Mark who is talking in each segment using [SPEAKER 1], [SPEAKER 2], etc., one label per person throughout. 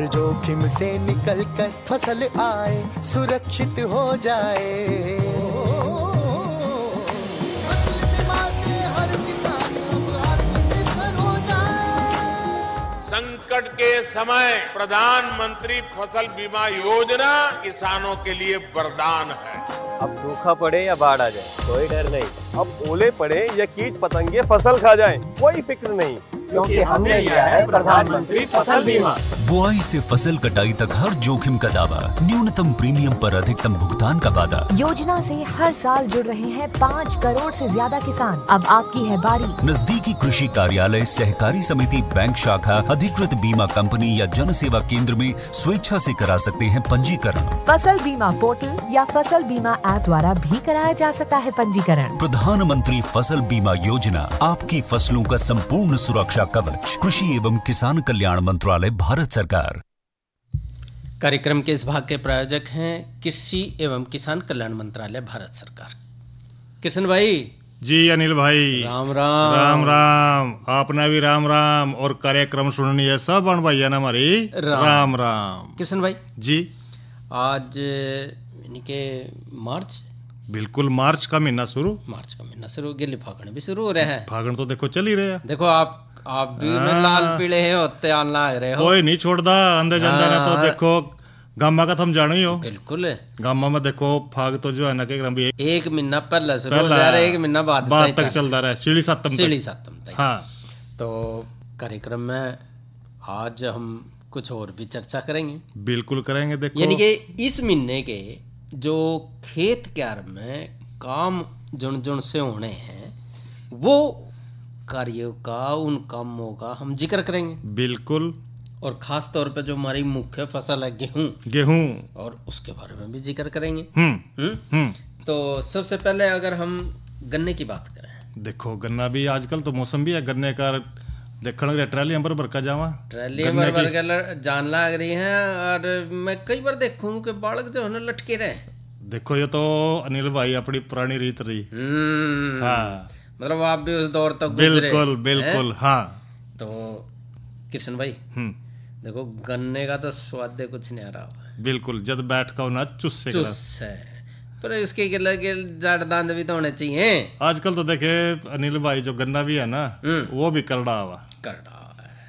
[SPEAKER 1] हर जोखिम से निकल कर फसल आए, सुरक्षित हो जाए। फसल बीमा से हर किसान अब आत्मनिर्भर हो जाए।
[SPEAKER 2] संकट के समय प्रधानमंत्री फसल बीमा योजना किसानों के लिए वरदान है।
[SPEAKER 3] अब सूखा पड़े या बाढ़ आ जाए कोई डर नहीं, अब ओले पड़े या कीट पतंगे फसल खा जाए कोई फिक्र नहीं, क्योंकि हमने लिया है प्रधानमंत्री फसल बीमा।
[SPEAKER 4] बुआई से फसल कटाई तक हर जोखिम का दावा, न्यूनतम प्रीमियम पर अधिकतम भुगतान का वादा।
[SPEAKER 5] योजना से हर साल जुड़ रहे हैं 5 करोड़ से ज्यादा किसान। अब आपकी है बारी।
[SPEAKER 4] नजदीकी कृषि कार्यालय, सहकारी समिति, बैंक शाखा, अधिकृत बीमा कंपनी या जन सेवा केंद्र में स्वेच्छा से करा सकते हैं पंजीकरण।
[SPEAKER 5] फसल बीमा पोर्टल या फसल बीमा ऐप द्वारा भी कराया जा सकता है पंजीकरण।
[SPEAKER 4] प्रधानमंत्री फसल बीमा योजना, आपकी फसलों का संपूर्ण सुरक्षा कवच। कृषि एवं किसान कल्याण मंत्रालय, भारत सरकार।
[SPEAKER 6] कार्यक्रम के इस भाग के प्रायोजक हैं कृषि एवं किसान कल्याण मंत्रालय, भारत सरकार। किशन भाई
[SPEAKER 7] जी, अनिल भाई
[SPEAKER 6] राम राम।
[SPEAKER 7] राम राम, आपने भी राम राम। और कार्यक्रम सुननी है सब अन भाई ना हमारी राम राम।
[SPEAKER 6] किशन भाई
[SPEAKER 7] जी,
[SPEAKER 6] आज यानी कि मार्च,
[SPEAKER 7] बिल्कुल मार्च का महीना शुरू
[SPEAKER 6] गिल्ली फागण भी शुरू हो रहा है।
[SPEAKER 7] फागण तो देखो चल ही रहे हैं।
[SPEAKER 6] देखो आप भी में लाल पीले होते आन लाग रहे हो।
[SPEAKER 7] कोई नहीं छोड़दा अंदर जांदा ना। तो देखो गामा का तुम जानो ही हो।
[SPEAKER 6] बिल्कुल,
[SPEAKER 7] गामा में देखो फाग तो जो है ना के भी
[SPEAKER 6] एक महीना पहले शुरू हो जा रहा है, एक महीना बाद
[SPEAKER 7] तक चलता रहा है, सीढ़ी सातम
[SPEAKER 6] तक।
[SPEAKER 7] हाँ,
[SPEAKER 6] तो कार्यक्रम में आज हम कुछ और भी चर्चा करेंगे।
[SPEAKER 7] बिल्कुल करेंगे। देखो
[SPEAKER 6] यानी कि इस महीने के जो खेत क्यार में काम जुन जुन से होने हैं वो कार्यों का, उन कामों का हम जिक्र करेंगे।
[SPEAKER 7] बिल्कुल।
[SPEAKER 6] और खास तौर पे जो हमारी मुख्य फसल है
[SPEAKER 7] गेहूं,
[SPEAKER 6] और उसके बारे में भी जिक्र करेंगे।
[SPEAKER 7] तो
[SPEAKER 6] सबसे पहले अगर हम गन्ने की बात करें,
[SPEAKER 7] देखो गन्ना भी आजकल तो मौसम भी है गन्ने का। देखने ट्रैली भर का जावा,
[SPEAKER 6] ट्रैली भर जान लाग रही है। और मैं कई बार देखूं कि बालक जो है ना लटके रहे।
[SPEAKER 7] देखो ये तो अनिल भाई अपनी पुरानी रीत रही। हाँ,
[SPEAKER 6] मतलब आप भी उस दौर तक गुजरे।
[SPEAKER 7] बिल्कुल। हाँ,
[SPEAKER 6] तो कृष्ण भाई देखो गन्ने का तो स्वाद कुछ नहीं आ रहा।
[SPEAKER 7] बिल्कुल, जब बैठ का ना चुस है,
[SPEAKER 6] पर इसके जड़ दांत भी तो होने चाहिए।
[SPEAKER 7] आजकल तो देखे अनिल भाई जो गन्ना भी है ना वो भी करड़ा हुआ
[SPEAKER 6] है।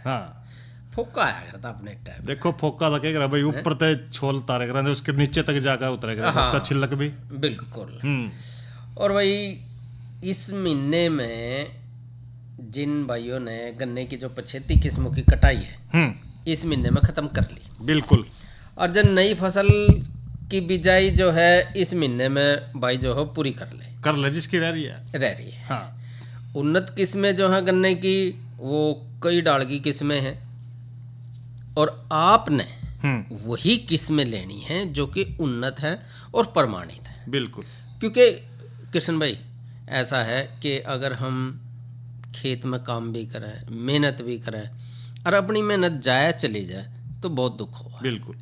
[SPEAKER 7] हाँ,
[SPEAKER 6] फोका आया करता अपने टाइम।
[SPEAKER 7] देखो फोका तो क्या भाई ऊपर ते छोल तारे करा, उसके नीचे तक जाकर उतरेगा उसका छिलक भी।
[SPEAKER 6] बिल्कुल। और भाई इस महीने में जिन भाइयों ने गन्ने की जो 75 किस्मों की कटाई है इस महीने में खत्म कर ली।
[SPEAKER 7] बिल्कुल।
[SPEAKER 6] और जो नई फसल की बिजाई जो है इस महीने में भाई जो है पूरी कर ले
[SPEAKER 7] जिसकी रह रही है।
[SPEAKER 6] हाँ, उन्नत किस्में जो है गन्ने की वो कई डाल की किस्में हैं और आपने वही किस्में लेनी है जो कि उन्नत है और प्रमाणित है।
[SPEAKER 7] बिल्कुल।
[SPEAKER 6] क्योंकि कृष्ण भाई ऐसा है कि अगर हम खेत में काम भी करें, मेहनत भी करें और अपनी मेहनत जाया चली जाए तो बहुत दुख होगा।
[SPEAKER 7] बिल्कुल।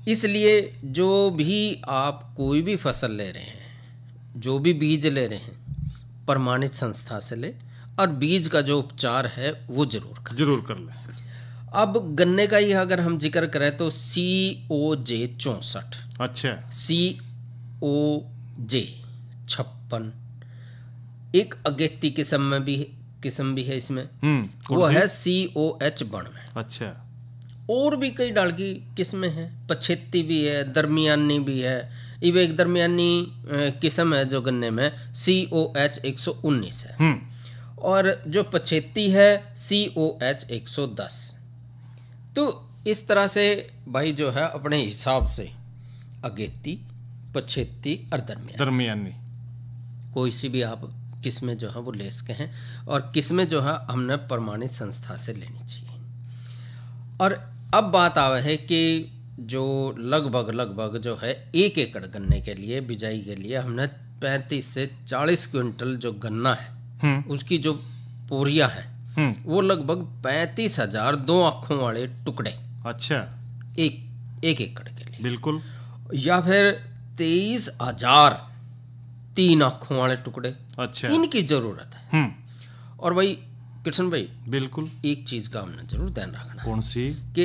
[SPEAKER 6] इसलिए जो भी आप कोई भी फसल ले रहे हैं, जो भी बीज ले रहे हैं, प्रमाणित संस्था से ले और बीज का जो उपचार है वो जरूर कर लें। अब गन्ने का ही अगर हम जिक्र करें तो COJ 64,
[SPEAKER 7] अच्छा,
[SPEAKER 6] COJ 56, एक अगेती किस्म भी है इसमें, वो है COH 92।
[SPEAKER 7] अच्छा,
[SPEAKER 6] और भी कई डाल की किस्में हैं, 75 भी है, दरमियानी भी है। ये एक दरमियानी किस्म है जो गन्ने में COH 119 है और जो 75 है COH 110। तो इस तरह से भाई जो है अपने हिसाब से अगेती, 75 और दरमियानी कोई सी भी आप किस्में जो है वो ले सके हैं। और किस्में जो है हमने प्रमाणित संस्था से लेनी चाहिए। और अब बात आवे है कि जो लगभग जो है 1 एकड़ गन्ने के लिए बिजाई के लिए हमने 35 से 40 क्विंटल जो गन्ना है उसकी जो पोरिया है वो लगभग 35,000 2 आँखों वाले टुकड़े।
[SPEAKER 7] अच्छा,
[SPEAKER 6] एक एकड़ के लिए।
[SPEAKER 7] बिल्कुल।
[SPEAKER 6] या फिर 23,000 3 आँखों वाले टुकड़े।
[SPEAKER 7] अच्छा,
[SPEAKER 6] इनकी जरूरत है। और भाई कृष्ण भाई
[SPEAKER 7] बिल्कुल।
[SPEAKER 6] एक चीज का हमने जरूर ध्यान रखना
[SPEAKER 7] कौन सी?
[SPEAKER 6] कि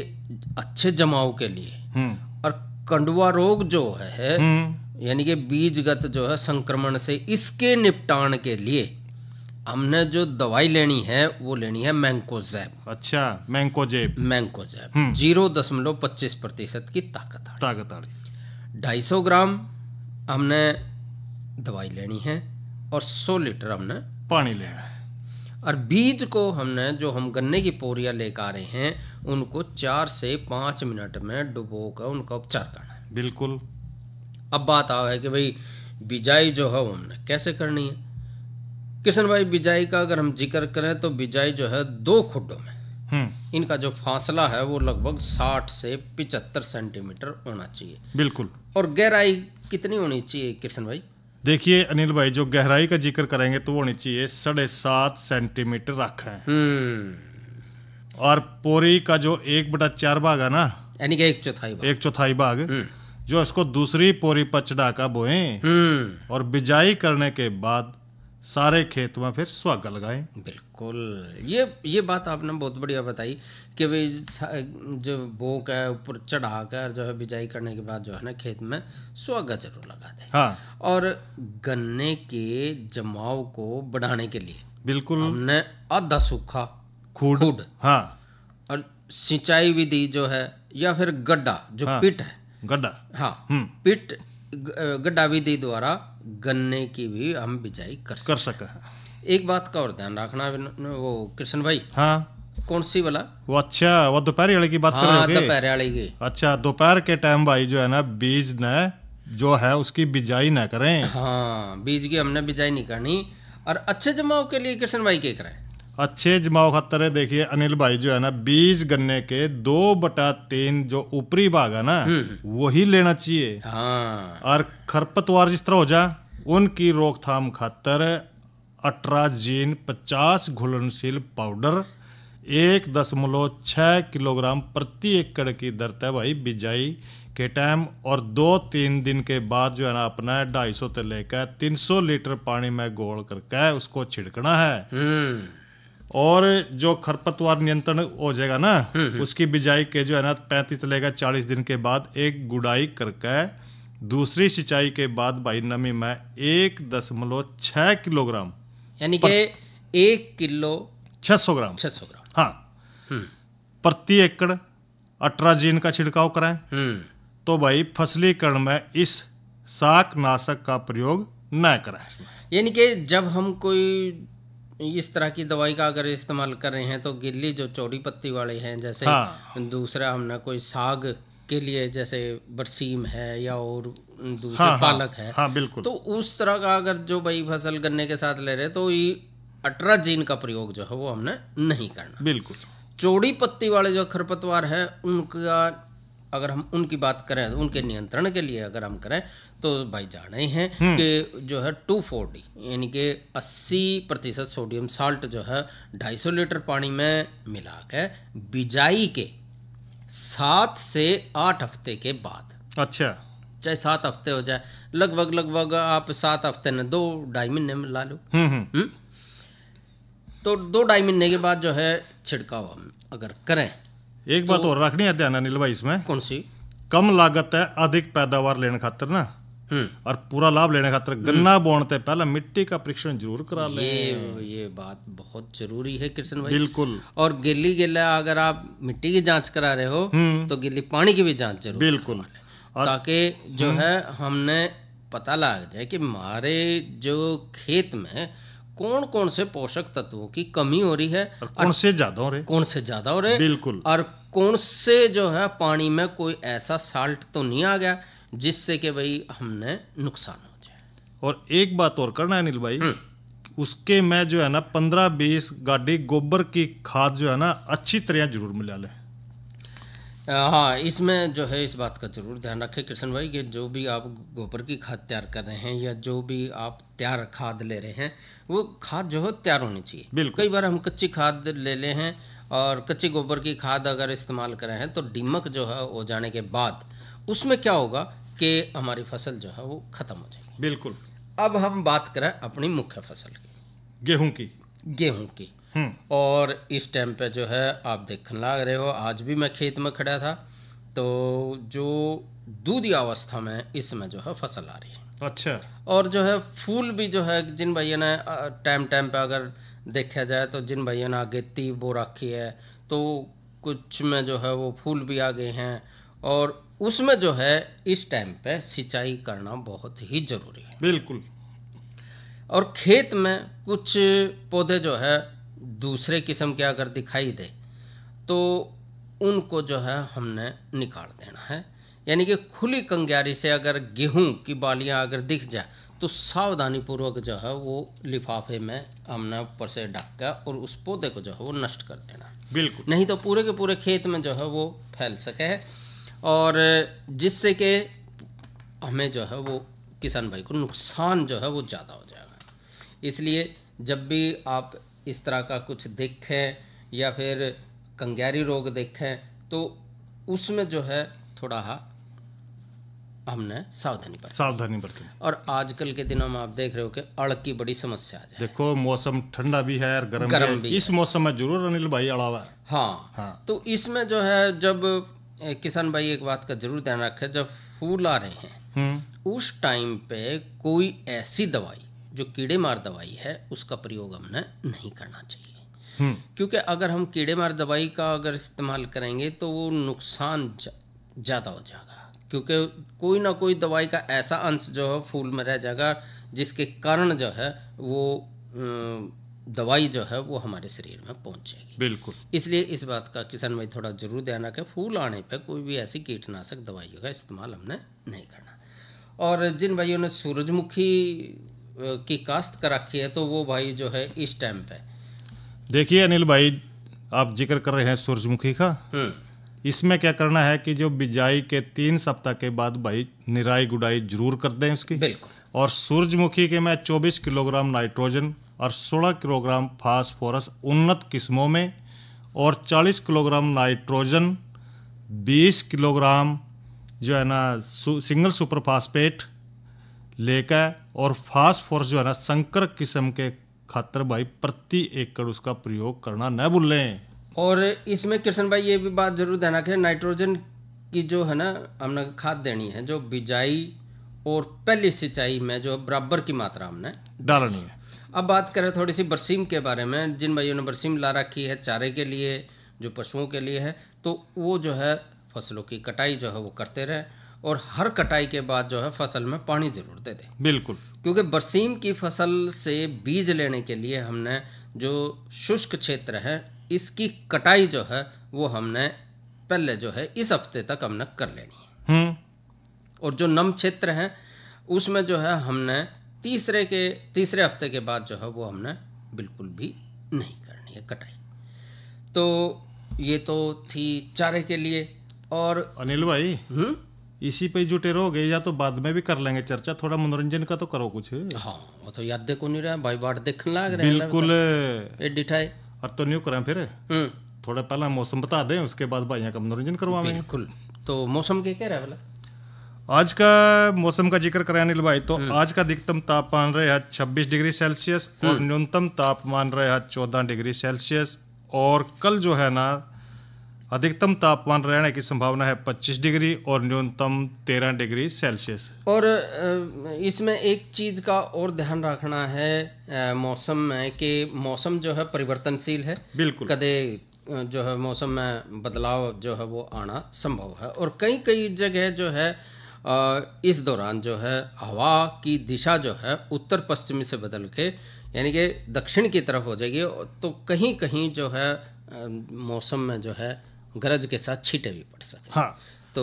[SPEAKER 6] अच्छे जमाव के लिए और कंडुआ रोग जो है यानी कि बीजगत जो है संक्रमण से, इसके निपटान के लिए हमने जो दवाई लेनी है वो लेनी है मैंकोजेब।
[SPEAKER 7] अच्छा, मैंकोजेब
[SPEAKER 6] 0.25% की ताकत
[SPEAKER 7] वाली
[SPEAKER 6] 250 ग्राम हमने दवाई लेनी है और 100 लीटर हमने
[SPEAKER 7] पानी लेना है।
[SPEAKER 6] और बीज को हमने जो हम गन्ने की पोरियां लेकर आ रहे हैं उनको 4 से 5 मिनट में डुबो कर उनका उपचार करना है।
[SPEAKER 7] बिल्कुल।
[SPEAKER 6] अब बात आ है कि भाई बिजाई जो है वो हमने कैसे करनी है। किशन भाई बिजाई का अगर हम जिक्र करें तो बिजाई जो है 2 खुड्डों में, इनका जो फासला है वो लगभग 60 से 75 सेंटीमीटर होना चाहिए।
[SPEAKER 7] बिल्कुल।
[SPEAKER 6] और गहराई कितनी होनी चाहिए कृष्ण भाई?
[SPEAKER 7] देखिए अनिल भाई, जो गहराई का जिक्र करेंगे तो वो होनी चाहिए 7.5 सेंटीमीटर रखा है। और पोरी का जो 1/4 भाग है ना,
[SPEAKER 6] यानी कि 1/4
[SPEAKER 7] भाग जो इसको दूसरी पोरी पर चढ़ा कर बोएं और बिजाई करने के बाद सारे खेत में फिर सुहागा लगाएं।
[SPEAKER 6] बिल्कुल, ये बात आपने बहुत बढ़िया बताई कि भाई जो बोक है ऊपर चढ़ा कर जो है बिजाई करने के बाद जो है ना खेत में सुहागा जरूर लगा दें।
[SPEAKER 7] हाँ।
[SPEAKER 6] और गन्ने के जमाव को बढ़ाने के लिए
[SPEAKER 7] बिल्कुल
[SPEAKER 6] हमने आधा सूखा
[SPEAKER 7] खूड हाँ
[SPEAKER 6] और सिंचाई विधि जो है या फिर गड्ढा जो पिट है,
[SPEAKER 7] गड्ढा
[SPEAKER 6] हाँ पिट गड्ढा विधि द्वारा गन्ने की भी हम बिजाई कर सके हैं। एक बात का और ध्यान रखना वो कृष्ण भाई।
[SPEAKER 7] हाँ।
[SPEAKER 6] कौन सी वाला?
[SPEAKER 7] वो अच्छा वो दोपहर वाले की बात कर रहे हो?
[SPEAKER 6] दोपहर वाले की।
[SPEAKER 7] अच्छा, दोपहर के टाइम भाई जो है ना बीज न जो है उसकी बिजाई ना करें।
[SPEAKER 6] हाँ, बीज की हमने बिजाई नहीं करनी। और अच्छे जमाव के लिए कृष्ण भाई क्या करें?
[SPEAKER 7] अच्छे जमाव खातर देखिए अनिल भाई जो है ना बीज गन्ने के 2/3 जो ऊपरी भाग है ना वही लेना चाहिए।
[SPEAKER 6] हाँ।
[SPEAKER 7] और खरपतवार जिस तरह हो जा उनकी रोकथाम खातर अट्राजीन 50 घुलनशील पाउडर 1.6 किलोग्राम प्रति एकड़ की दर है भाई बिजाई के टाइम। और 2-3 दिन के बाद जो है ना अपना 250 से लेकर 300 लीटर पानी में घोल करके उसको छिड़कना है। और जो खरपतवार नियंत्रण हो जाएगा ना उसकी बिजाई के जो है ना 35 से लेकर 40 दिन के बाद एक गुड़ाई करके दूसरी सिंचाई के बाद भाई नमी में 1.6 किलोग्राम
[SPEAKER 6] यानी कि 1 किलो
[SPEAKER 7] 600 ग्राम हाँ प्रति एकड़ अट्राजीन का छिड़काव कराएं। तो भाई फसलीकरण में इस शाक नाशक का प्रयोग न कराएं।
[SPEAKER 6] यानी कि जब हम कोई इस तरह की दवाई का अगर इस्तेमाल कर रहे हैं तो गिल्ली जो चौड़ी पत्ती वाले हैं जैसे दूसरा हमने कोई साग के लिए जैसे बरसीम है या और दूसरे पालक है
[SPEAKER 7] बिल्कुल।
[SPEAKER 6] तो उस तरह का अगर जो भाई फसल गन्ने के साथ ले रहे तो ये अट्राजीन का प्रयोग जो है वो हमने नहीं करना।
[SPEAKER 7] बिल्कुल।
[SPEAKER 6] चौड़ी पत्ती वाले जो खरपतवार है उनका अगर हम उनकी बात करें उनके नियंत्रण के लिए अगर हम करें तो भाई जाने हैं कि जो है 240 यानी कि 80% सोडियम साल्ट जो है 250 लीटर पानी में मिला के बिजाई के 7 से 8 हफ्ते के बाद,
[SPEAKER 7] अच्छा
[SPEAKER 6] चाहे 7 हफ्ते हो जाए लगभग आप 7 हफ्ते ने 2-2.5 महीने में ला लो। तो 2-2.5 महीने के बाद जो है छिड़काव हम अगर करें।
[SPEAKER 7] एक बात और रखनी है ध्यान अनिल भाई इसमें।
[SPEAKER 6] कौन सी?
[SPEAKER 7] कम लागत है अधिक पैदावार लेने खातिर ना और पूरा लाभ लेने खातिर गन्ना बोने पहले मिट्टी का परीक्षण जरूर करा ले।
[SPEAKER 6] ये बात बहुत जरूरी है कृष्ण भाई।
[SPEAKER 7] बिल्कुल।
[SPEAKER 6] और गिल्ला अगर आप मिट्टी की जांच करा रहे हो तो गिल्ली पानी की भी जांच जरूर
[SPEAKER 7] बिल्कुल,
[SPEAKER 6] ताकि जो है हमने पता लग जाए कि हमारे जो खेत में कौन कौन से पोषक तत्वों की कमी हो रही है
[SPEAKER 7] और कौन से ज्यादा हो रहे।
[SPEAKER 6] बिल्कुल। और कौन से जो है पानी में कोई ऐसा साल्ट तो नहीं आ गया जिससे कि भाई हमने नुकसान हो जाए।
[SPEAKER 7] और एक बात और करना है अनिल भाई, उसके में जो है ना 15-20 गाड़ी गोबर की खाद जो है ना अच्छी तरह जरूर मिला ले।
[SPEAKER 6] हाँ, इसमें जो है इस बात का जरूर ध्यान रखें कृष्ण भाई कि जो भी आप गोबर की खाद तैयार कर रहे हैं या जो भी आप तैयार खाद ले रहे हैं वो खाद जो है तैयार होनी चाहिए। कई बार हम कच्ची खाद ले हैं और कच्ची गोबर की खाद अगर इस्तेमाल करें हैं तो दीमक जो है हो जाने के बाद उसमें क्या होगा कि हमारी फसल जो है वो खत्म हो जाएगी।
[SPEAKER 7] बिल्कुल।
[SPEAKER 6] अब हम बात करें अपनी मुख्य फसल की,
[SPEAKER 7] गेहूं की।
[SPEAKER 6] और इस टाइम पे जो है आप देखने लग रहे हो, आज भी मैं खेत में खड़ा था तो जो दूधी अवस्था में इसमें जो है फसल आ रही है।
[SPEAKER 7] अच्छा।
[SPEAKER 6] और जो है फूल भी जो है जिन भाइयों ने टाइम टाइम पे अगर देखा जाए तो जिन भाइयों ने अगेती बो रखी है तो कुछ में जो है वो फूल भी आ गए हैं, और उसमें जो है इस टाइम पे सिंचाई करना बहुत ही ज़रूरी है।
[SPEAKER 7] बिल्कुल।
[SPEAKER 6] और खेत में कुछ पौधे जो है दूसरे किस्म के अगर दिखाई दे तो उनको जो है हमने निकाल देना है, यानी कि खुली कंग्यारी से अगर गेहूं की बालियां अगर दिख जाए तो सावधानी पूर्वक जो है वो लिफाफे में हमने ऊपर से ढक कर और उस पौधे को जो है वो नष्ट कर देना है।
[SPEAKER 7] बिल्कुल।
[SPEAKER 6] नहीं तो पूरे के पूरे खेत में जो है वो फैल सके है, और जिससे कि हमें जो है वो किसान भाई को नुकसान जो है वो ज़्यादा हो जाएगा। इसलिए जब भी आप इस तरह का कुछ देखें या फिर कंग्यारी रोग देखें तो उसमें जो है थोड़ा हमने सावधानी बरतें। और आजकल के दिनों में आप देख रहे हो कि अड़ की बड़ी समस्या आ जाए।
[SPEAKER 7] देखो मौसम ठंडा भी है और गर्म भी है। इस मौसम में जरूर अनिल भाई अड़ावा है।
[SPEAKER 6] हाँ। तो इसमें जो है जब किसान भाई एक बात का जरूर ध्यान रखें, जब फूल आ रहे हैं उस टाइम पे कोई ऐसी दवाई जो कीड़े मार दवाई है उसका प्रयोग हमने नहीं करना चाहिए, क्योंकि अगर हम कीड़े मार दवाई का अगर इस्तेमाल करेंगे तो वो नुकसान ज़्यादा हो जाएगा, क्योंकि कोई ना कोई दवाई का ऐसा अंश जो है फूल में रह जाएगा जिसके कारण जो है वो दवाई जो है वो हमारे शरीर में पहुंच जाएगी।
[SPEAKER 7] बिल्कुल।
[SPEAKER 6] इसलिए इस बात का किसान भाई थोड़ा जरूर ध्यान रखें, फूल आने पे कोई भी ऐसी कीटनाशक दवाइयों का इस्तेमाल हमने नहीं करना। और जिन भाइयों ने सूरजमुखी की काश्त कर रखी है तो वो भाई जो है इस टाइम पे
[SPEAKER 7] देखिए अनिल भाई, आप जिक्र कर रहे हैं सूरजमुखी का, इसमें क्या करना है कि जो बिजाई के 3 सप्ताह के बाद भाई निराई गुड़ाई जरूर कर दें उसकी।
[SPEAKER 6] बिल्कुल।
[SPEAKER 7] और सूरजमुखी के मैं 24 किलोग्राम नाइट्रोजन और 16 किलोग्राम फास्फोरस उन्नत किस्मों में और 40 किलोग्राम नाइट्रोजन, 20 किलोग्राम जो है ना सिंगल सुपर फास्फेट लेकर और फास्फोरस जो है ना संकर किस्म के खातर भाई प्रति एकड़ उसका प्रयोग करना न भूलें।
[SPEAKER 6] और इसमें किशन भाई ये भी बात जरूर ध्यान रखें, नाइट्रोजन की जो है ना हमने खाद देनी है जो बिजाई और पहली सिंचाई में जो बराबर की मात्रा हमने
[SPEAKER 7] डालनी है।
[SPEAKER 6] अब बात करें थोड़ी सी बरसीम के बारे में, जिन भाइयों ने बरसीम ला रखी है चारे के लिए जो पशुओं के लिए है तो वो जो है फसलों की कटाई जो है वो करते रहे और हर कटाई के बाद जो है फसल में पानी जरूर दे दें।
[SPEAKER 7] बिल्कुल।
[SPEAKER 6] क्योंकि बरसीम की फसल से बीज लेने के लिए हमने जो शुष्क क्षेत्र है इसकी कटाई जो है वो हमने पहले जो है इस हफ्ते तक हमने कर लेनी है। और जो नम क्षेत्र है उसमें जो है हमने तीसरे हफ्ते के बाद जो है वो हमने बिल्कुल भी नहीं करनी है कटाई। तो ये तो थी चारे के लिए। और
[SPEAKER 7] अनिल भाई इसी पे जुटे रहोगे या तो बाद में भी कर लेंगे चर्चा, थोड़ा मनोरंजन का तो करो कुछ।
[SPEAKER 6] हाँ वो तो याद देखो नहीं रहा भाई, बाट देखने लग रहे हैं
[SPEAKER 7] बिल्कुल
[SPEAKER 6] डिठाई
[SPEAKER 7] और तो न्यू करें फिर थोड़ा पहला मौसम बता दें उसके बाद भाई का मनोरंजन करवाएंगे।
[SPEAKER 6] बिल्कुल। तो मौसम के क्या रहा वाला
[SPEAKER 7] आज का मौसम का जिक्र करें अनिल भाई तो आज का अधिकतम तापमान रहे 26 डिग्री सेल्सियस और न्यूनतम तापमान रहे 14 डिग्री सेल्सियस। और कल जो है ना अधिकतम तापमान रहने की संभावना है 25 डिग्री और न्यूनतम 13 डिग्री सेल्सियस।
[SPEAKER 6] और इसमें एक चीज़ का और ध्यान रखना है मौसम में कि मौसम जो है परिवर्तनशील है।
[SPEAKER 7] बिल्कुल।
[SPEAKER 6] कदे जो है मौसम में बदलाव जो है वो आना संभव है और कई जगह जो है इस दौरान जो है हवा की दिशा जो है उत्तर पश्चिमी से बदल के यानी कि दक्षिण की तरफ हो जाएगी। तो कहीं कहीं जो है मौसम में जो है गरज के साथ छींटे भी पड़ सके।
[SPEAKER 7] हाँ।
[SPEAKER 6] तो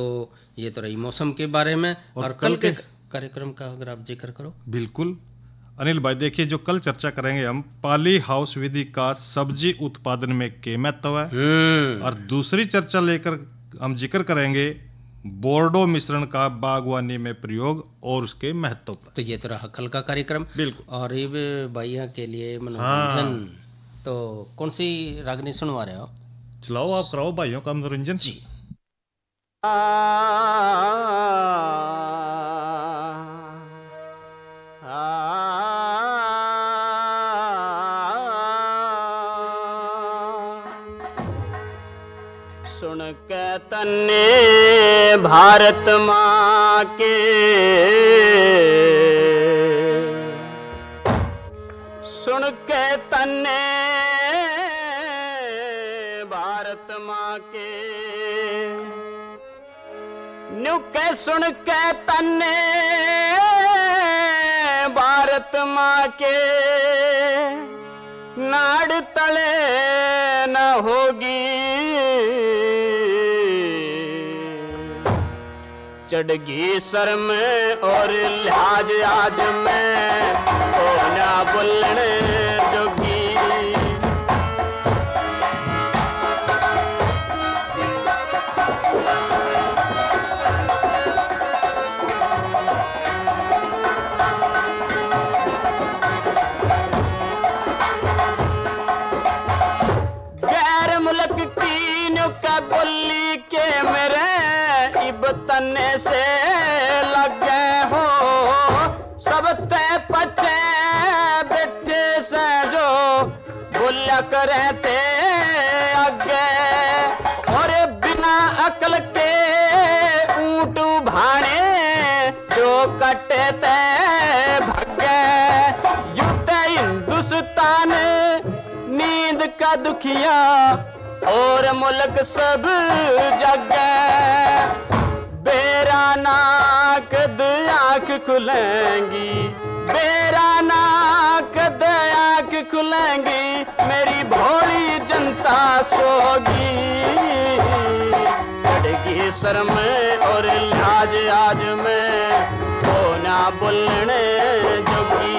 [SPEAKER 6] ये तो रही मौसम के बारे में। और कल के कार्यक्रम का अगर आप जिक्र करो।
[SPEAKER 7] बिल्कुल अनिल भाई, देखिए जो कल चर्चा करेंगे हम पॉली हाउस विधि का सब्जी उत्पादन में क्या महत्व है और दूसरी चर्चा लेकर हम जिक्र करेंगे बोर्डो मिश्रण का बागवानी में प्रयोग और उसके महत्व पर।
[SPEAKER 6] तो ये तो रहा कल का कार्यक्रम।
[SPEAKER 7] बिल्कुल।
[SPEAKER 6] और ये भैया के लिए मनोरंजन तो कौन सी रागनी सुनवा रहे हो?
[SPEAKER 7] चलाओ आप कराओ भाइयों का मनोरंजन जी।
[SPEAKER 8] सुन के तन्ने भारत माँ के, सुन के तन्ने भारत माँ के, न्यू के सुन के तन्ने भारत माँ के, नाड़ तले न होगी चढ़गी सर में और लिहाज आज में होना बोलने जोगी। गैर मुल्क की नुका बोली के मेरे तन्ने से लगे हो, सब ते पचे बैठे से जो बोलिया करे थे आगे, और बिना अकल के ऊंट भाने जो कटे ते भागे। युद्ध हिंदुस्तान नींद का दुखिया और मुल्क सब जगे, बेरा नाक आँख खुलेंगी, बेरा नाक आँख खुलेंगी, मेरी भोली जनता सोगी। चढ़गी सर में और लाज आज में होना बोलने जोगी।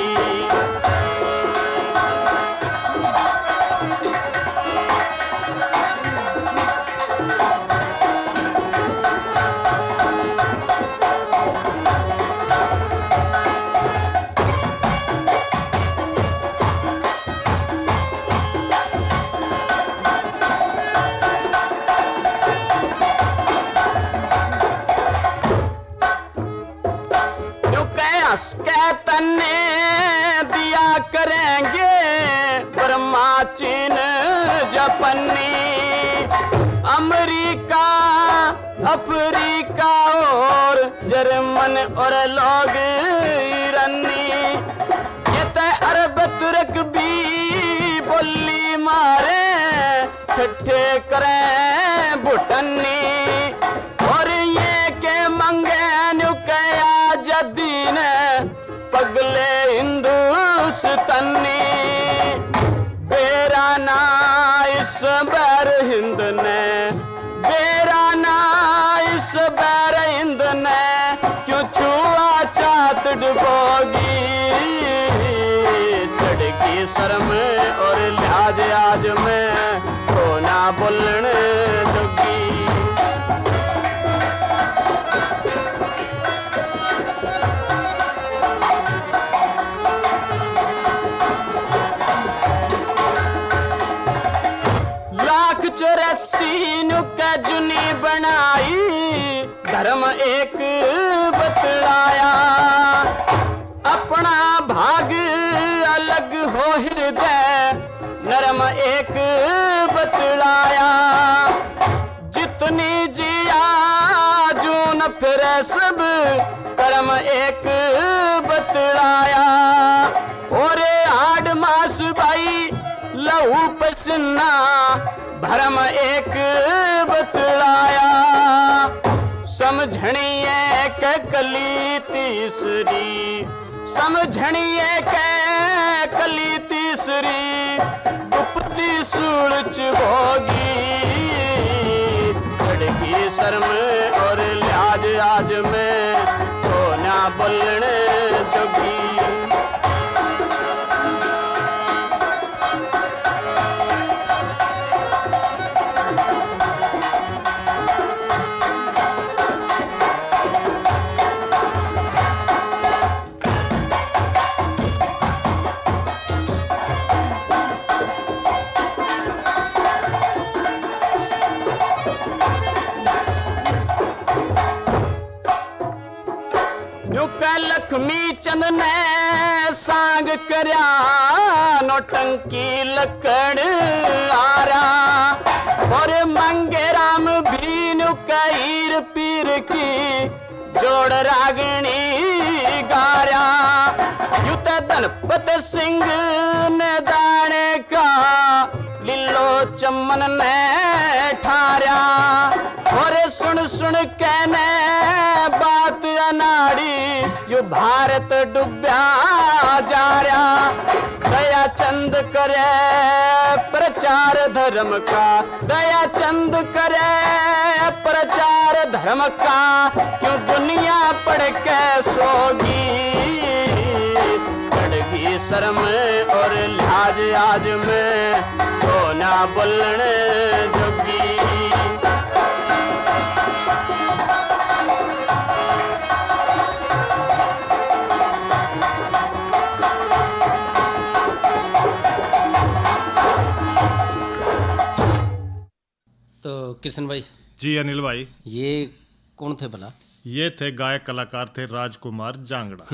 [SPEAKER 8] के तन्ने दिया करेंगे परमाचीन जापानी, अमेरिका अफ्रीका और जर्मन और लोग ईरानी, ये तो अरब तुर्क भी बोली मारे ठट्ठे करें भूटानी, और ये के मंगे नुकया जदीन पगले हिंदुस्तानी, बेरा ना इस बार हिंद ने, बेरा ना इस बार हिंद ने क्यों छुआ चात डुबोगी। चढ़गी सर में और लिहाज आज में होना बोलने जोगी। का जुनी बनाई धर्म एक बतलाया, अपना भाग अलग हो हृदय नरम एक बतलाया, जितनी जिया जून फिर सब कर्म एक बतलाया, और आठ मास भाई लहू पसीना भरम एक बतलाया, समझणिए के कली तीसरी, समझणिए के कली तीसरी गुप्ती सूरज होगी। चढ़गी सर में और लिहाज आज में तो ना बोलने जोगी। लक्ष्मी चंद ने सांग करया नौटंकी लकड़ आरा, और मंगे राम की जोड़ रागणी गाया। युत धनपत सिंह ने दाने का लिलो चमन ने ठार्या। और सुन सुन कहने बात अनाड़ी यो भारत डुब्या जा रहा। दया चंद करे प्रचार धर्म का, दया चंद करे प्रचार धर्म का। क्यों दुनिया पढ़ के सोगी, लड़गी शर्म और लाज आज में तो ना बोलने जोगी।
[SPEAKER 6] तो कृष्ण भाई
[SPEAKER 7] जी अनिल भाई,
[SPEAKER 6] ये कौन थे भला?
[SPEAKER 7] ये थे गायक कलाकार थे राजकुमार जांगड़ा।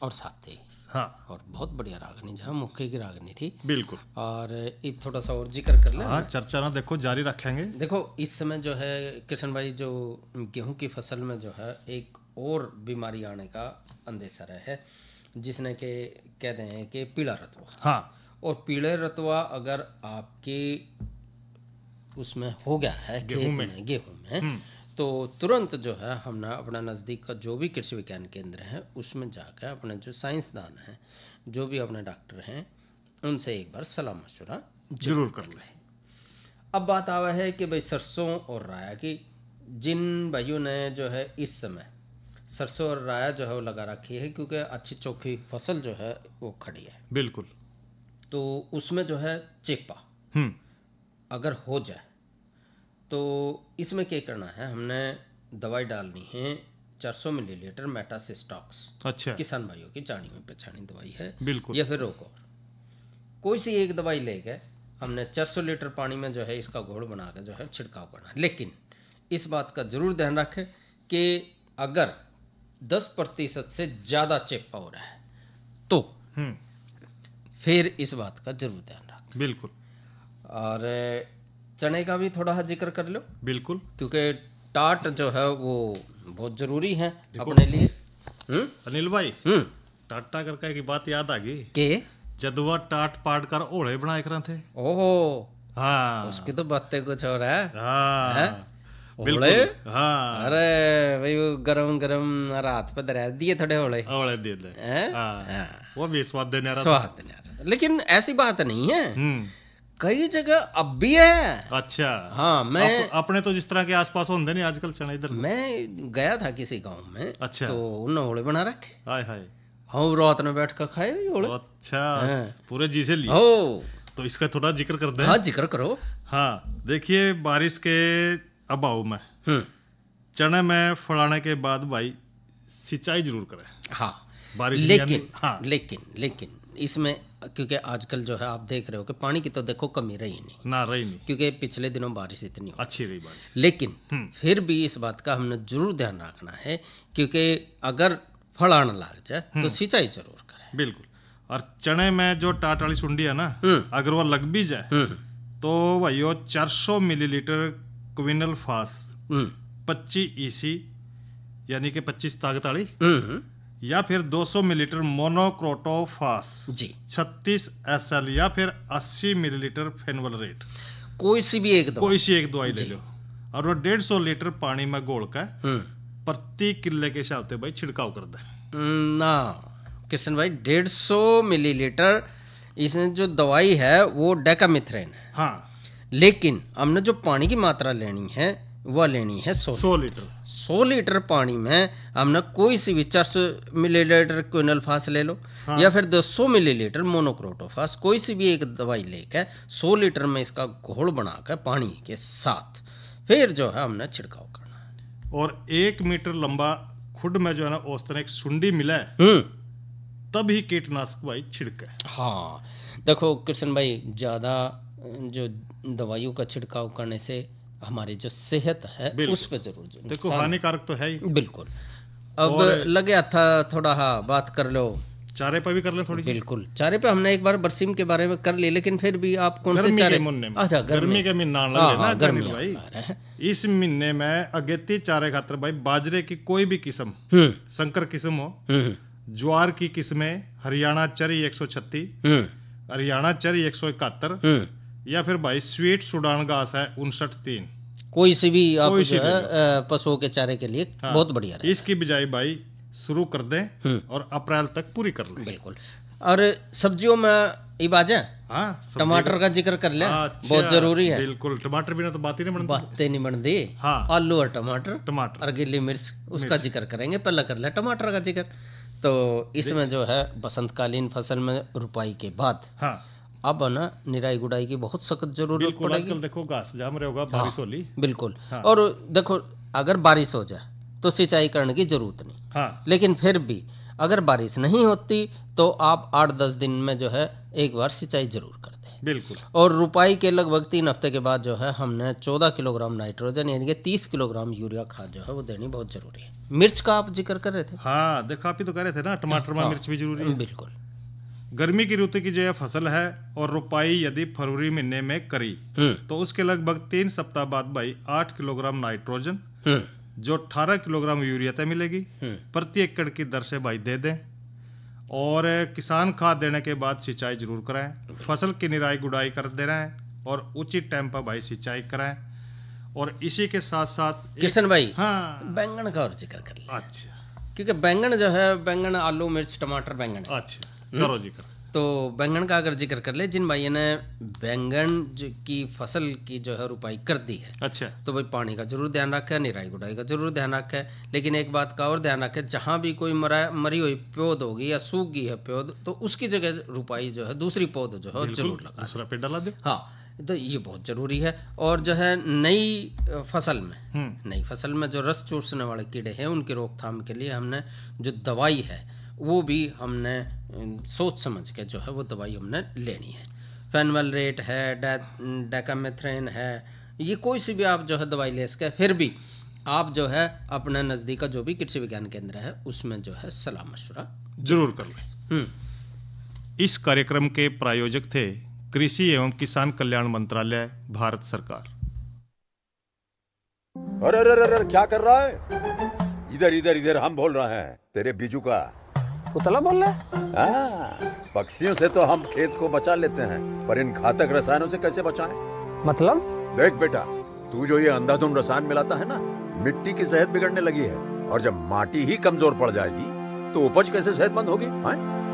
[SPEAKER 6] और साथ थे।
[SPEAKER 7] हाँ,
[SPEAKER 6] और बहुत बढ़िया रागनी, जहाँ मुख्य की रागनी थी।
[SPEAKER 7] बिल्कुल।
[SPEAKER 6] और एक थोड़ा सा और जिक्र कर ले।
[SPEAKER 7] हाँ, चर्चा ना देखो जारी रखेंगे।
[SPEAKER 6] देखो इस समय जो है कृष्ण भाई, जो गेहूं की फसल में जो है एक और बीमारी आने का अंदेशा है, जिसने के कहते हैं कि पीला रतुआ।
[SPEAKER 7] हाँ,
[SPEAKER 6] और पीले रतुआ अगर आपके उसमें हो गया है गेहूं में तो तुरंत जो है हमने अपना नज़दीक का जो भी कृषि विज्ञान केंद्र है उसमें जाकर अपने जो साइंसदान हैं, जो भी अपने डॉक्टर हैं, उनसे एक बार सलाह मशवरा
[SPEAKER 7] जरूर कर लें।
[SPEAKER 6] अब बात आवा है कि भाई सरसों और राया की, जिन भाइयों ने जो है इस समय सरसों और राया जो है वो लगा रखी है, क्योंकि अच्छी चोखी फसल जो है वो खड़ी है।
[SPEAKER 7] बिल्कुल।
[SPEAKER 6] तो उसमें जो है चेपा अगर हो जाए तो इसमें क्या करना है, हमने दवाई डालनी है 400 मिलीलीटर मेटासिस्टॉक्स।
[SPEAKER 7] अच्छा।
[SPEAKER 6] किसान भाइयों की जानी में पहचानी दवाई है।
[SPEAKER 7] बिल्कुल।
[SPEAKER 6] या फिर रोको, कोई सी एक दवाई लेके हमने 400 लीटर पानी में जो है इसका घोल बना के जो है छिड़काव करना है। लेकिन इस बात का जरूर ध्यान रखें कि अगर 10% से ज़्यादा चेपा हो रहा है तो फिर इस बात का जरूर ध्यान रखें।
[SPEAKER 7] बिल्कुल।
[SPEAKER 6] और चने का भी थोड़ा जिक्र कर लो।
[SPEAKER 7] बिल्कुल।
[SPEAKER 6] क्योंकि टाट जो है वो बहुत जरूरी है अपने लिए।
[SPEAKER 7] अनिल भाई, टाटा करके की बात याद आ गई
[SPEAKER 6] के
[SPEAKER 7] जब वह टाट पाट कर ओढ़े बनाए कर थे।
[SPEAKER 6] ओहो,
[SPEAKER 7] हाँ,
[SPEAKER 6] उसकी तो बातें कुछ और है।
[SPEAKER 7] हाँ,
[SPEAKER 6] बिल्कुल।
[SPEAKER 7] हाँ,
[SPEAKER 6] अरे भाई वो गरम गरम रात पे दरा दिए थोड़े ओढ़े
[SPEAKER 7] दे दे। हाँ, वो भी स्वाद देने
[SPEAKER 6] रहा। लेकिन ऐसी बात नहीं है, कई जगह अब भी है।
[SPEAKER 7] अच्छा।
[SPEAKER 6] हाँ, मैं
[SPEAKER 7] अपने तो जिस तरह के आसपास होंगे नहीं आजकल चना इधर।
[SPEAKER 6] मैं गया था किसी गांव में।
[SPEAKER 7] अच्छा।
[SPEAKER 6] तो उन्होंने ओले बना रखे।
[SPEAKER 7] हाय हाय।
[SPEAKER 6] हाँ, रात में बैठ कर खाए ओले।
[SPEAKER 7] अच्छा। पूरे जी से लिए।
[SPEAKER 6] हो
[SPEAKER 7] तो इसका थोड़ा जिक्र कर दे।
[SPEAKER 6] हाँ, जिक्र करो।
[SPEAKER 7] हाँ, देखिए बारिश के अभाव में चने में फड़ाने के बाद भाई सिंचाई जरूर करें।
[SPEAKER 6] हाँ,
[SPEAKER 7] बारिश।
[SPEAKER 6] लेकिन इसमें क्योंकि आजकल जो है आप देख रहे हो कि पानी की तो देखो कमी रही नहीं, क्योंकि पिछले दिनों बारिश इतनी
[SPEAKER 7] अच्छी रही बारिश।
[SPEAKER 6] लेकिन फिर भी इस बात का हमने जरूर ध्यान रखना है, क्योंकि अगर फल आने लग जाए तो सिंचाई जरूर करें।
[SPEAKER 7] बिल्कुल। और चने में जो टाट वाली सुंडी है ना, अगर वो लग भी जाए तो भाइयों 400 मिलीलीटर क्विनल फास 25 EC यानी कि 25 ताकत वाली, या फिर 200 मिलीलीटर मोनोक्रोटोफास
[SPEAKER 6] जी,
[SPEAKER 7] 36 SL या फिर 80 मिलीलीटर फेनवलरेट,
[SPEAKER 6] कोई सी एक
[SPEAKER 7] दवाई ले लो। और वो 150 लीटर पानी में घोल कर प्रति किले के हिसाब से भाई छिड़काव कर दे
[SPEAKER 6] ना कृष्ण भाई। 150 मिलीलीटर इसमें जो दवाई है वो डेकामिथ्रेन है।
[SPEAKER 7] हाँ,
[SPEAKER 6] लेकिन हमने जो पानी की मात्रा लेनी है वह लेनी है 100 लीटर। 100 लीटर पानी में हमने कोई सी भी 400 मिलीलीटर क्विनलफास ले लो। हाँ। या फिर 200 मिलीलीटर मोनोक्रोटोफास, कोई सी भी एक दवाई लेकर 100 लीटर में इसका घोल बनाकर पानी के साथ फिर जो है हमने छिड़काव करना है।
[SPEAKER 7] और 1 मीटर लंबा खुड में जो है ना औसतन एक सुंडी मिला तब ही कीटनाशक भाई छिड़के।
[SPEAKER 6] हाँ, देखो कृष्ण भाई, ज़्यादा जो दवाइयों का छिड़काव करने से हमारी जो सेहत है उस पर जरूर
[SPEAKER 7] देखो हानिकारक तो है ही।
[SPEAKER 6] बिल्कुल। अब लगे था थोड़ा, हाँ, बात कर लो
[SPEAKER 7] चारे पे भी कर ले थोड़ी सी।
[SPEAKER 6] बिल्कुल, चारे पे हमने एक बार बरसीम के बारे में कर ली, लेकिन फिर भी आप कौन से
[SPEAKER 7] गर्मी
[SPEAKER 6] चारे?
[SPEAKER 7] के महीने में।
[SPEAKER 6] अच्छा,
[SPEAKER 7] गर्मी के महीना लग
[SPEAKER 6] हाँ,
[SPEAKER 7] रहे ना
[SPEAKER 6] हाँ, गर्मी
[SPEAKER 7] अनिल भाई।
[SPEAKER 6] आ रहा है।
[SPEAKER 7] इस महीने में अगेती चारे खातर भाई बाजरे की कोई भी किस्म, संकर किस्म हो, ज्वार की किस्में, हरियाणा चरी 136, हरियाणा चरी 171, या फिर भाई स्वीट सुडान घास है 59-3,
[SPEAKER 6] कोई सी भी आप
[SPEAKER 7] कोई
[SPEAKER 6] जो
[SPEAKER 7] सी
[SPEAKER 6] है
[SPEAKER 7] भी
[SPEAKER 6] पशुओं के चारे के लिए
[SPEAKER 7] हाँ,
[SPEAKER 6] बहुत बढ़िया रहेगा।
[SPEAKER 7] इसकी बिजाई भाई शुरू कर दें और अप्रैल तक पूरी कर लें।
[SPEAKER 6] बिल्कुल। और सब्जियों में इबाजा,
[SPEAKER 7] हाँ,
[SPEAKER 6] टमाटर का जिक्र कर ले,
[SPEAKER 7] अच्छा,
[SPEAKER 6] बहुत जरूरी है।
[SPEAKER 7] बिल्कुल, टमाटर बिना तो बात ही नहीं बनती।
[SPEAKER 6] बातें नहीं बनती।
[SPEAKER 7] हाँ,
[SPEAKER 6] आलू और टमाटर
[SPEAKER 7] टमाटर
[SPEAKER 6] और गिल्ली मिर्च, उसका जिक्र करेंगे, पहले कर ले टमाटर का जिक्र। तो इसमें जो है बसंतकालीन फसल में रुपाई के बाद
[SPEAKER 7] हाँ,
[SPEAKER 6] अब है ना निराई गुड़ाई की बहुत सख्त जरूरत
[SPEAKER 7] बिल्कुल।
[SPEAKER 6] पड़ेगी।
[SPEAKER 7] आजकल देखो घास जाम रहे होगा, बारिश होली।
[SPEAKER 6] बिल्कुल।
[SPEAKER 7] हाँ।
[SPEAKER 6] और देखो, अगर बारिश हो जाए तो सिंचाई करने की जरूरत नहीं,
[SPEAKER 7] हाँ,
[SPEAKER 6] लेकिन फिर भी अगर बारिश नहीं होती तो आप 8-10 दिन में जो है एक बार सिंचाई जरूर कर दें।
[SPEAKER 7] बिल्कुल।
[SPEAKER 6] और रुपाई के लगभग 3 हफ्ते के बाद जो है हमने 14 किलोग्राम नाइट्रोजन यानी कि 30 किलोग्राम यूरिया खाद जो है वो देनी बहुत जरूरी है। मिर्च का आप जिक्र कर रहे थे।
[SPEAKER 7] हाँ, देखो आप ही तो कह रहे थे ना, टमाटर में मिर्च भी जरूरी है।
[SPEAKER 6] बिल्कुल।
[SPEAKER 7] गर्मी की ऋतु की जो है फसल है और रुपाई यदि फरवरी महीने में करी तो उसके लगभग 3 सप्ताह बाद भाई 8 किलोग्राम नाइट्रोजन जो 18 किलोग्राम यूरिया तय मिलेगी प्रति एकड़ की दर से भाई दे दें। और किसान खाद देने के बाद सिंचाई जरूर कराएं, फसल की निराई गुड़ाई कर दे रहे हैं और उचित टाइम पर भाई सिंचाई कराएं। और इसी के साथ साथ
[SPEAKER 6] किशन भाई,
[SPEAKER 7] हाँ,
[SPEAKER 6] बैंगन का और जिक्र कर लिया।
[SPEAKER 7] अच्छा,
[SPEAKER 6] क्योंकि बैंगन जो है, बैंगन, आलू, मिर्च, टमाटर, बैंगन,
[SPEAKER 7] अच्छा, करो जी, करो।
[SPEAKER 6] तो बैंगन का अगर जिक्र कर ले, जिन भाइयों ने बैंगन की फसल की जो है रुपाई कर दी है,
[SPEAKER 7] अच्छा,
[SPEAKER 6] तो भाई पानी का जरूर ध्यान रखें, निराई गुड़ाई का जरूर ध्यान रखें। लेकिन एक बात का और ध्यान रखें, जहाँ भी कोई मरी हुई पौध होगी या सूख गई है पौध, तो उसकी जगह रुपाई जो है दूसरी पौध जो है जरूर लगा,
[SPEAKER 7] दूसरा पेड़ डाला दो।
[SPEAKER 6] हाँ, तो ये बहुत जरूरी है। और जो है नई फसल में जो रस चूसने वाले कीड़े हैं उनकी रोकथाम के लिए हमने जो दवाई है वो भी हमने सोच समझ के जो है वो दवाई हमने लेनी है। फेनवलरेट है, डेकामेथ्रेन है, ये कोई सी भी आप जो है दवाई ले सके। फिर भी आप जो है अपने नज़दीक का जो भी कृषि विज्ञान केंद्र है उसमें जो है सलाह मशवरा
[SPEAKER 7] जरूर कर लें। इस कार्यक्रम के प्रायोजक थे कृषि एवं किसान कल्याण मंत्रालय, भारत सरकार।
[SPEAKER 9] अरे अरे अरे क्या कर रहा है? इधर इधर इधर, हम बोल रहे हैं तेरे बीजू का।
[SPEAKER 10] पुतला बोल रहा है?
[SPEAKER 9] हाँ, पक्षियों से तो हम खेत को बचा लेते हैं, पर इन घातक रसायनों से कैसे बचाएं?
[SPEAKER 10] मतलब?
[SPEAKER 9] देख बेटा, तू जो ये अंधाधुंध रसायन मिलाता है ना, मिट्टी की सेहत बिगड़ने लगी है। और जब माटी ही कमजोर पड़ जाएगी तो उपज कैसे सेहतमंद होगी?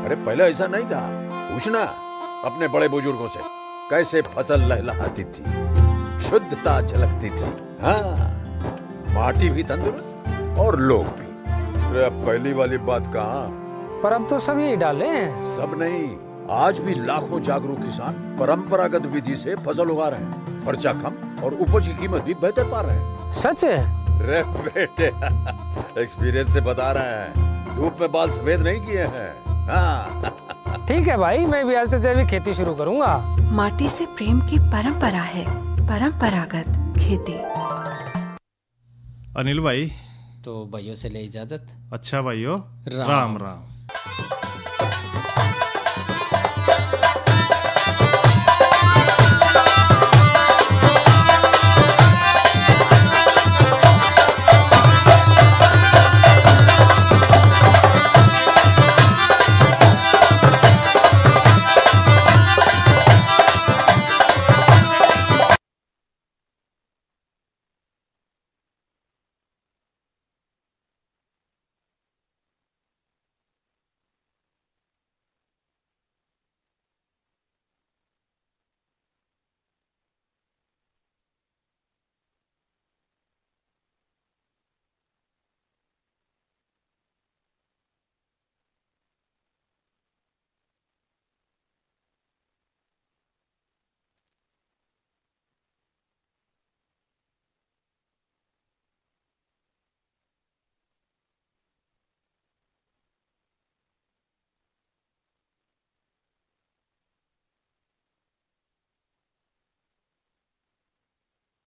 [SPEAKER 9] अरे पहले ऐसा नहीं था, पूछना अपने बड़े बुजुर्गों से, कैसे फसल लहलहाती थी, शुद्धता झलकती थी। हाँ, माटी भी तंदुरुस्त और लोग भी। अब पहली वाली बात कहाँ?
[SPEAKER 10] पर अब तो सब यही डाले हैं।
[SPEAKER 9] सब नहीं, आज भी लाखों जागरूक किसान परंपरागत विधि से फसल उगा रहे हैं। खर्चा कम और उपज की कीमत भी बेहतर पा रहे हैं।
[SPEAKER 10] सच है?
[SPEAKER 9] रे बेटे, एक्सपीरियंस से बता रहे हैं, धूप में बाल सफेद नहीं किए हैं। हाँ।
[SPEAKER 10] ठीक है भाई, मैं भी आज से जैविक खेती शुरू करूंगा।
[SPEAKER 11] माटी से प्रेम की परंपरा है, परंपरागत खेती।
[SPEAKER 7] अनिल भाई,
[SPEAKER 6] तो भाइयों से ले इजाजत।
[SPEAKER 7] अच्छा भाइयों, राम राम।